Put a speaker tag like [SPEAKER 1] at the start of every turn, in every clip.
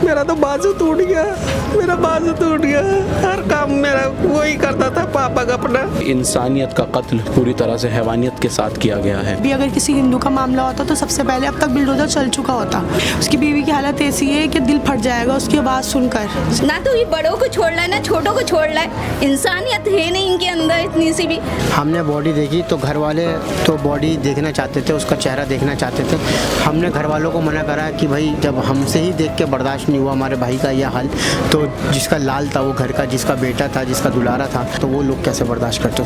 [SPEAKER 1] मेरा तो बाजू टूट गया, मेरा बाजू टूट गया। हर काम मेरा वही करता था पापा का अपना।
[SPEAKER 2] इंसानियत का कत्ल पूरी तरह से हैवानियत के साथ किया गया है।
[SPEAKER 3] भी अगर किसी हिंदू का मामला होता तो सबसे पहले अब तक बिल्डोजर चल चुका होता। उसकी बीवी की हालत ऐसी है कि दिल फट जाएगा उसकी आवाज़ सुनकर।
[SPEAKER 4] ना तो ये बड़ों को छोड़ रहा है ना छोटों को छोड़ रहा है, इंसानियत है नहीं इनके अंदर इतनी सी भी।
[SPEAKER 5] हमने बॉडी देखी तो घर वाले तो बॉडी देखना चाहते थे, उसका चेहरा देखना चाहते थे। हमने घर वालों को मना करा कि भाई जब हमसे ही देख के बर्दाश्त नहीं हुआ हमारे भाई का यह हाल, तो जिसका लाल था वो घर का, जिसका बेटा था, जिसका दुलारा था, तो वो लोग कैसे बर्दाश्त करते।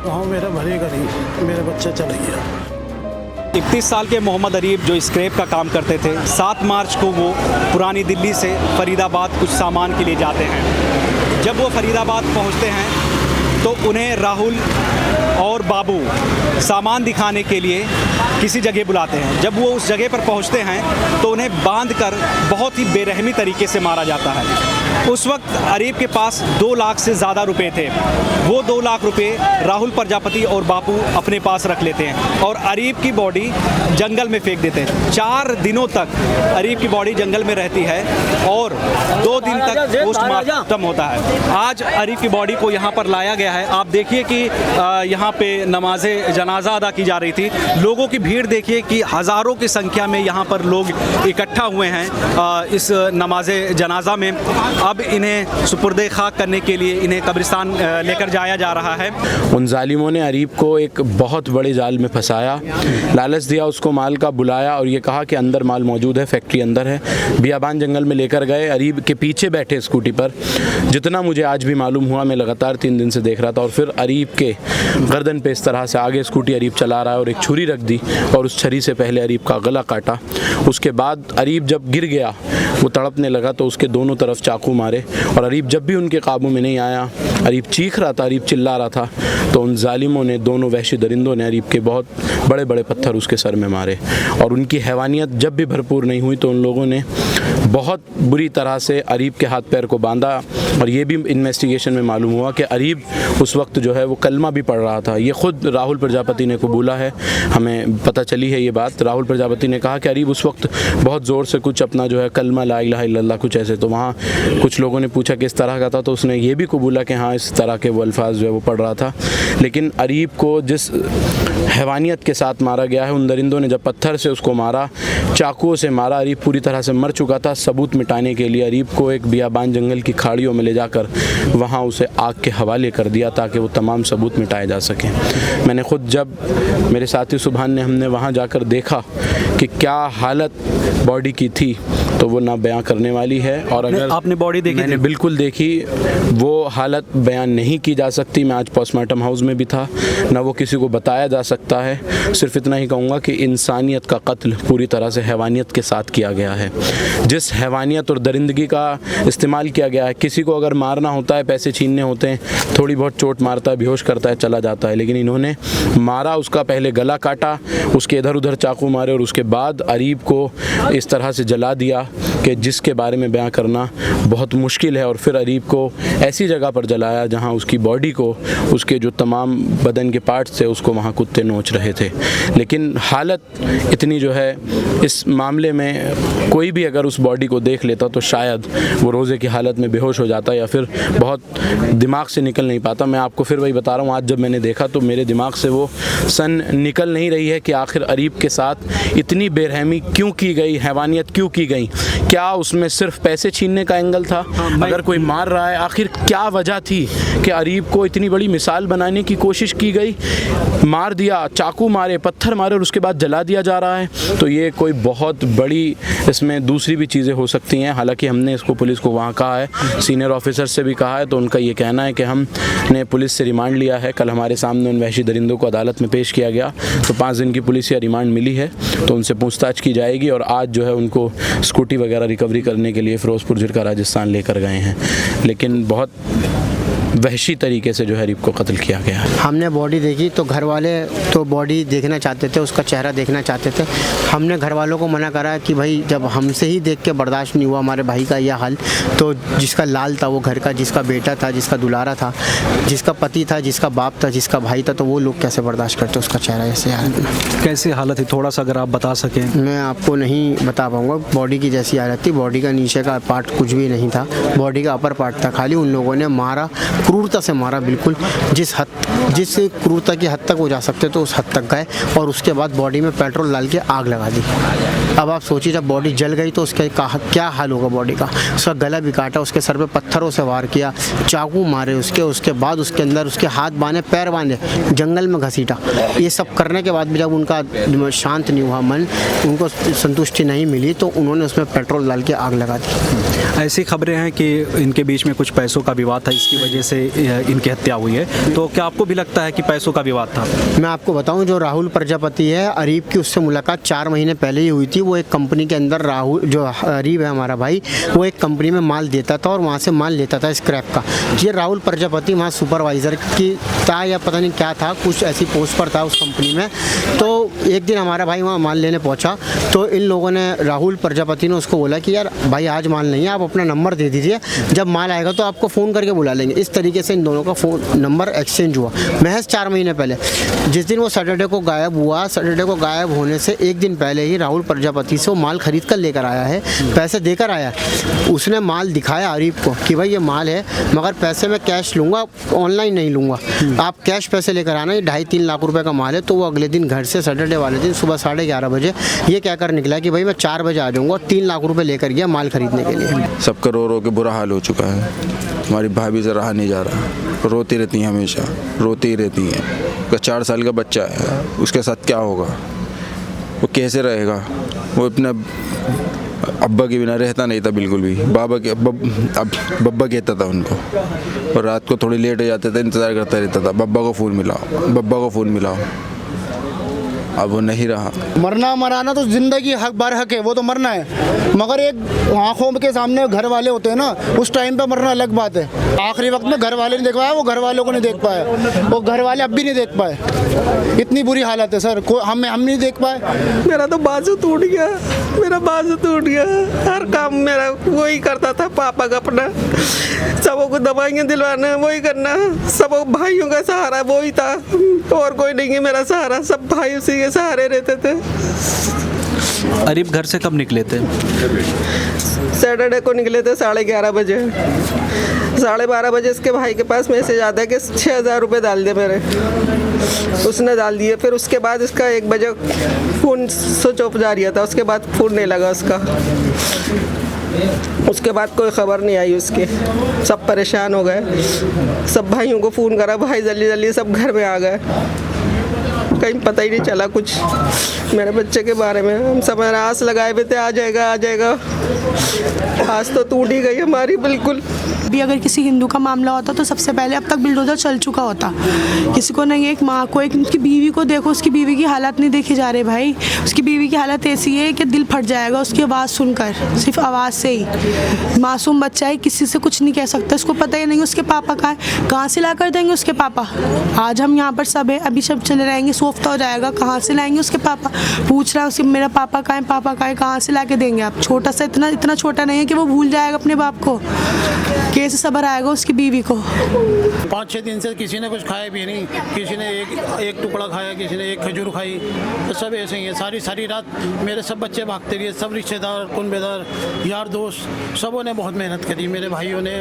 [SPEAKER 6] हाँ मेरा भरेगा नहीं, मेरा बच्चा चला गया।
[SPEAKER 7] 31 साल के मोहम्मद अरीब जो स्क्रैप का काम करते थे, 7 मार्च को वो पुरानी दिल्ली से फरीदाबाद कुछ सामान के लिए जाते हैं। जब वो फरीदाबाद पहुंचते हैं तो उन्हें राहुल और बाबू सामान दिखाने के लिए किसी जगह बुलाते हैं। जब वो उस जगह पर पहुंचते हैं तो उन्हें बांधकर बहुत ही बेरहमी तरीके से मारा जाता है। उस वक्त अरीब के पास 2 लाख से ज़्यादा रुपए थे। वो 2 लाख रुपए राहुल प्रजापति और बापू अपने पास रख लेते हैं और अरीब की बॉडी जंगल में फेंक देते हैं। 4 दिनों तक अरीब की बॉडी जंगल में रहती है और 2 दिन तक पोस्टमार्टम होता है। आज अरीब की बॉडी को यहाँ पर लाया गया है। आप देखिए कि यहाँ पे नमाज़े जनाजा अदा की जा रही थी। लोगों की भीड़ देखिए कि हज़ारों की संख्या में यहाँ पर लोग इकट्ठा हुए हैं इस नमाज़े जनाजा में। अब इन्हें सुपुर्दे खाक करने के लिए इन्हें कब्रिस्तान लेकर जाया जा रहा है।
[SPEAKER 2] उन जालिमों ने अरीब को एक बहुत बड़े जाल में फंसाया, लालच दिया, उसको माल का बुलाया और ये कहा कि अंदर माल मौजूद है, फैक्ट्री अंदर है। बियाबान जंगल में लेकर गए, अरीब के पीछे बैठे स्कूटी पर। जितना मुझे आज भी मालूम हुआ, मैं लगातार 3 दिन से देख रहा था, और फिर अरीब के गर्दन पे इस तरह से आगे स्कूटी अरीब चला रहा है और एक छुरी रख दी और उस छुरी से पहले अरीब का गला काटा। उसके बाद अरीब जब गिर गया, वो तड़पने लगा तो उसके दोनों तरफ चाकू मारे और अरीब जब भी उनके काबू में नहीं आया, अरीब चीख रहा था, अरीब चिल्ला रहा था, तो उन जालिमों ने, दोनों वहशी दरिंदों ने अरीब के बहुत बड़े बड़े पत्थर उसके सर में मारे। और उनकी हैवानियत जब भी भरपूर नहीं हुई तो उन लोगों ने बहुत बुरी तरह से अरीब के हाथ पैर को बांधा। और ये भी इन्वेस्टिगेशन में मालूम हुआ कि अरीब उस वक्त जो है वो कलमा भी पढ़ रहा था। ये ख़ुद राहुल प्रजापति ने कबूला है, हमें पता चली है ये बात। राहुल प्रजापति ने कहा कि अरीब उस वक्त बहुत ज़ोर से कुछ अपना जो है कलमा ला इलाहा इल्लल्लाह कुछ ऐसे, तो वहाँ कुछ लोगों ने पूछा कि इस तरह का था, तो उसने ये भी कबूला कि हाँ इस तरह के वो अल्फाज जो है वो पढ़ रहा था। लेकिन अरीब को जिस हैवानियत के साथ मारा गया है, उन दरिंदों ने जब पत्थर से उसको मारा, चाकुओं से मारा, अरीब पूरी तरह से मर चुका था। सबूत मिटाने के लिए अरीब को एक बियाबान जंगल की खाड़ियों में ले जाकर वहाँ उसे आग के हवाले कर दिया ताकि वो तमाम सबूत मिटाए जा सकें। मैंने ख़ुद, जब मेरे साथी सुभान ने, हमने वहाँ जाकर देखा कि क्या हालत बॉडी की थी, तो वो ना बयां करने वाली है। और अगर
[SPEAKER 7] आपने बॉडी देखी?
[SPEAKER 2] मैंने बिल्कुल देखी। वो हालत बयान नहीं की जा सकती। मैं आज पोस्टमार्टम हाउस में भी था, ना वो किसी को बताया जा सकता है। सिर्फ इतना ही कहूँगा कि इंसानियत का कत्ल पूरी तरह से हैवानियत के साथ किया गया है। जिस हैवानियत और दरिंदगी का इस्तेमाल किया गया है, किसी को अगर मारना होता है, पैसे छीनने होते हैं, थोड़ी बहुत चोट मारता है, बेहोश करता है, चला जाता है, लेकिन इन्होंने मारा, उसका पहले गला काटा, उसके इधर उधर चाकू मारे और उसके बाद अरीब को इस तरह से जला दिया कि जिसके बारे में बयां करना बहुत मुश्किल है। और फिर अरीब को ऐसी जगह पर जलाया जहां उसकी बॉडी को, उसके जो तमाम बदन के पार्ट्स थे, उसको वहां कुत्ते नोच रहे थे। लेकिन हालत इतनी जो है, इस मामले में कोई भी अगर उस बॉडी को देख लेता तो शायद वो रोज़े की हालत में बेहोश हो जाता या फिर बहुत दिमाग से निकल नहीं पाता। मैं आपको फिर वही बता रहा हूँ, आज जब मैंने देखा तो मेरे दिमाग से वो सन निकल नहीं रही है कि आखिर अरीब के साथ इतनी बेरहमी क्यों की गई, हैवानियत क्यों की गई। क्या उसमें सिर्फ पैसे छीनने का एंगल था? अगर कोई मार रहा है, आखिर क्या वजह थी कि अरीब को इतनी बड़ी मिसाल बनाने की कोशिश की गई, मार दिया, चाकू मारे, पत्थर मारे और उसके बाद जला दिया जा रहा है? तो ये कोई बहुत बड़ी, इसमें दूसरी भी चीज़ें हो सकती हैं। हालांकि हमने इसको पुलिस को वहाँ कहा है, सीनियर ऑफिसर से भी कहा है, तो उनका ये कहना है कि हमने पुलिस से रिमांड लिया है। कल हमारे सामने उन वहशी दरिंदों को अदालत में पेश किया गया, तो 5 दिन की पुलिस या रिमांड मिली है, तो उनसे पूछताछ की जाएगी। और आज जो है उनको स्कूटी वगैरह रिकवरी करने के लिए फ़िरोज़पुर झिरका राजस्थान लेकर गए हैं। लेकिन बहुत वहशी तरीके से जो है अरीब को कत्ल किया गया है।
[SPEAKER 5] हमने बॉडी देखी तो घर वाले तो बॉडी देखना चाहते थे, उसका चेहरा देखना चाहते थे। हमने घर वालों को मना करा कि भाई जब हमसे ही देख के बर्दाश्त नहीं हुआ हमारे भाई का यह हाल, तो जिसका लाल था वो घर का, जिसका बेटा था, जिसका दुलारा था, जिसका पति था, जिसका बाप था, जिसका भाई था, तो वो लोग कैसे बर्दाश्त करते उसका चेहरा ऐसे हालत में।
[SPEAKER 7] कैसी हालत थी, थोड़ा सा अगर आप बता सकें।
[SPEAKER 5] मैं आपको नहीं बता पाऊँगा। बॉडी की जैसी हालत थी, बॉडी का नीचे का पार्ट कुछ भी नहीं था, बॉडी का अपर पार्ट था, खाली उन लोगों ने मारा, क्रूरता से मारा, बिल्कुल जिस क्रूरता की हद तक वो जा सकते तो उस हद तक गए, और उसके बाद बॉडी में पेट्रोल डाल के आग लगा दी। अब आप सोचिए जब बॉडी जल गई तो उसके क्या हाल होगा बॉडी का। उसका गला भी काटा, उसके सर पे पत्थरों से वार किया, चाकू मारे उसके बाद उसके अंदर उसके हाथ बांधे, पैर बांधे, जंगल में घसीटा। ये सब करने के बाद भी जब उनका शांत नहीं हुआ मन, उनको संतुष्टि नहीं मिली, तो उन्होंने उसमें पेट्रोल डाल के आग लगा दी।
[SPEAKER 7] ऐसी खबरें हैं कि इनके बीच में कुछ पैसों का विवाद था, इसकी वजह से इनकी हत्या हुई है। तो क्या आपको भी लगता है कि पैसों का विवाद था?
[SPEAKER 5] मैं आपको बताऊं, जो राहुल प्रजापति है, अरीब की उससे मुलाकात 4 महीने पहले ही हुई थी। वो एक कंपनी के अंदर, राहुल जो अरीब है हमारा भाई, वो एक कंपनी में माल देता था और वहाँ से माल लेता था स्क्रैप का। ये राहुल प्रजापति वहाँ सुपरवाइज़र की था या पता नहीं क्या था, कुछ ऐसी पोस्ट पर था उस कंपनी में। तो एक दिन हमारा भाई वहाँ माल लेने पहुँचा, तो इन लोगों ने, राहुल प्रजापति ने उसको बोला कि यार भाई आज माल नहीं है, आप अपना नंबर दे दीजिए, जब माल आएगा तो आपको फ़ोन करके बुला लेंगे। इस तरीके से इन दोनों का फ़ोन नंबर एक्सचेंज हुआ महज 4 महीने पहले। जिस दिन वो सैटरडे को गायब हुआ, सैटरडे को गायब होने से एक दिन पहले ही राहुल प्रजापति से वो माल खरीद कर लेकर आया है, पैसे देकर आया। उसने माल दिखाया अरीब को कि भाई ये माल है, मगर पैसे मैं कैश लूँगा, ऑनलाइन नहीं लूँगा, आप कैश पैसे लेकर आना, ये 2.5-3 लाख रुपए का माल है। तो वो अगले दिन घर से सैटरडे वाले दिन सुबह 11:30 बजे ये कहकर निकला कि भाई मैं 4 बजे आ जाऊँगा, और 3 लाख रुपये लेकर गया माल खरीदने के लिए।
[SPEAKER 8] सबका रो रो के बुरा हाल हो चुका है। हमारी भाभी से रहा नहीं जा रहा, रोती रहती हैं, हमेशा रोती ही रहती हैं। उसका 4 साल का बच्चा है, उसके साथ क्या होगा, वो कैसे रहेगा। वो अपना अब्बा के बिना रहता नहीं था बिल्कुल भी। बब्बा कहता था उनको, और रात को थोड़ी लेट हो जाते थे, इंतज़ार करता रहता था, बब्बा को फ़ोन मिलाओ। अब वो नहीं रहा।
[SPEAKER 6] मरना मराना तो ज़िंदगी हक बार हक है, वो तो मरना है, मगर एक आँखों के सामने घर वाले होते हैं ना, उस टाइम पे मरना अलग बात है। आखिरी वक्त में घर वाले नहीं देख पाया, वो घर वालों को नहीं देख पाया, वो घर वाले अब भी नहीं देख पाए। इतनी बुरी हालत है सर, हम नहीं देख पाए।
[SPEAKER 1] मेरा तो बाजू टूट गया, हर काम मेरा वही करता था, पापा का अपना, सबों को दवाइयाँ दिलवाना वही करना, सब भाइयों का सहारा वही था, और कोई नहीं है मेरा सहारा, सब भाई उसी के सहारे रहते थे।
[SPEAKER 7] अरीब घर से कब निकले थे?
[SPEAKER 1] सैटरडे को निकले थे 11:30 बजे। 12:30 बजे इसके भाई के पास मैसेज आता है कि 6,000 रुपये डाल दे मेरे। उसने डाल दिए। फिर उसके बाद इसका 1 बजे फ़ोन स्विच ऑफ जा रहा था, उसके बाद फ़ोन नहीं लगा उसका। उसके बाद कोई ख़बर नहीं आई उसकी। सब परेशान हो गए, सब भाइयों को फ़ोन करा, भाई जल्दी सब घर में आ गए। कहीं पता ही नहीं चला कुछ मेरे बच्चे के बारे में। हम सब आस लगाए हुए थे, आ जाएगा। आस तो टूट ही गई हमारी बिल्कुल।
[SPEAKER 3] भी अगर किसी हिंदू का मामला होता तो सबसे पहले अब तक बिल्डोजर चल चुका होता। किसी को नहीं, एक माँ को, एक उसकी बीवी को देखो, उसकी बीवी की हालत नहीं देखी जा रही भाई। उसकी बीवी की हालत ऐसी है कि दिल फट जाएगा उसकी आवाज़ सुनकर, सिर्फ आवाज़ से ही। मासूम बच्चा है, किसी से कुछ नहीं कह सकता, उसको पता ही नहीं उसके पापा कहाँ से ला कर देंगे उसके पापा। आज हम यहाँ पर सब है, अभी सब चले रहेंगे, सोफ्ता हो जाएगा, कहाँ से लाएंगे उसके पापा। पूछ रहा है उसके, मेरा पापा कहाँ है, कहाँ से ला के देंगे आप। छोटा सा, इतना छोटा नहीं है कि वो भूल जाएगा अपने बाप को। कैसे सब्र आएगा उसकी बीवी को।
[SPEAKER 6] 5-6 दिन से किसी ने कुछ खाया भी नहीं, किसी ने एक टुकड़ा खाया, किसी ने एक खजूर खाई, तो सब ऐसे ही है। सारी रात मेरे सब बच्चे भागते रहे, सब रिश्तेदार, कुनबेदार, यार दोस्त, सबों ने बहुत मेहनत करी। मेरे भाइयों ने,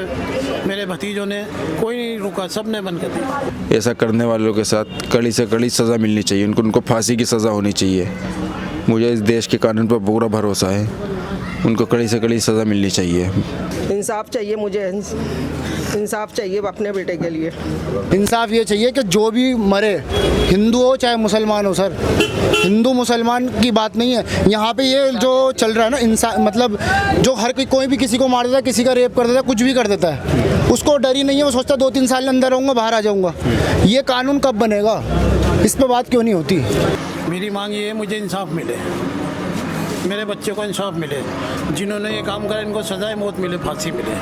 [SPEAKER 6] मेरे भतीजों ने, कोई नहीं रुका, सब ने बंद कर दी।
[SPEAKER 8] ऐसा करने वालों के साथ कड़ी से कड़ी सज़ा मिलनी चाहिए, उनको फांसी की सज़ा होनी चाहिए। मुझे इस देश के कानून पर पूरा भरोसा है, उनको कड़ी से कड़ी सज़ा मिलनी चाहिए।
[SPEAKER 1] इंसाफ चाहिए मुझे, इंसाफ चाहिए अपने बेटे के लिए।
[SPEAKER 6] इंसाफ ये चाहिए कि जो भी मरे, हिंदू हो चाहे मुसलमान हो सर, हिंदू मुसलमान की बात नहीं है यहाँ पे। ये जो चल रहा है ना, इंसान मतलब जो हर कोई भी किसी को मार देता है, किसी का रेप कर देता है, कुछ भी कर देता है, उसको डर ही नहीं है। वो सोचता 2-3 साल अंदर रहूँगा, बाहर आ जाऊँगा। ये कानून कब बनेगा, इस पर बात क्यों नहीं होती। मेरी मांग ये है, मुझे इंसाफ मिले, मेरे बच्चे को इंसाफ मिले, जिन्होंने ये काम करा इनको सजाए मौत मिले, फांसी मिले।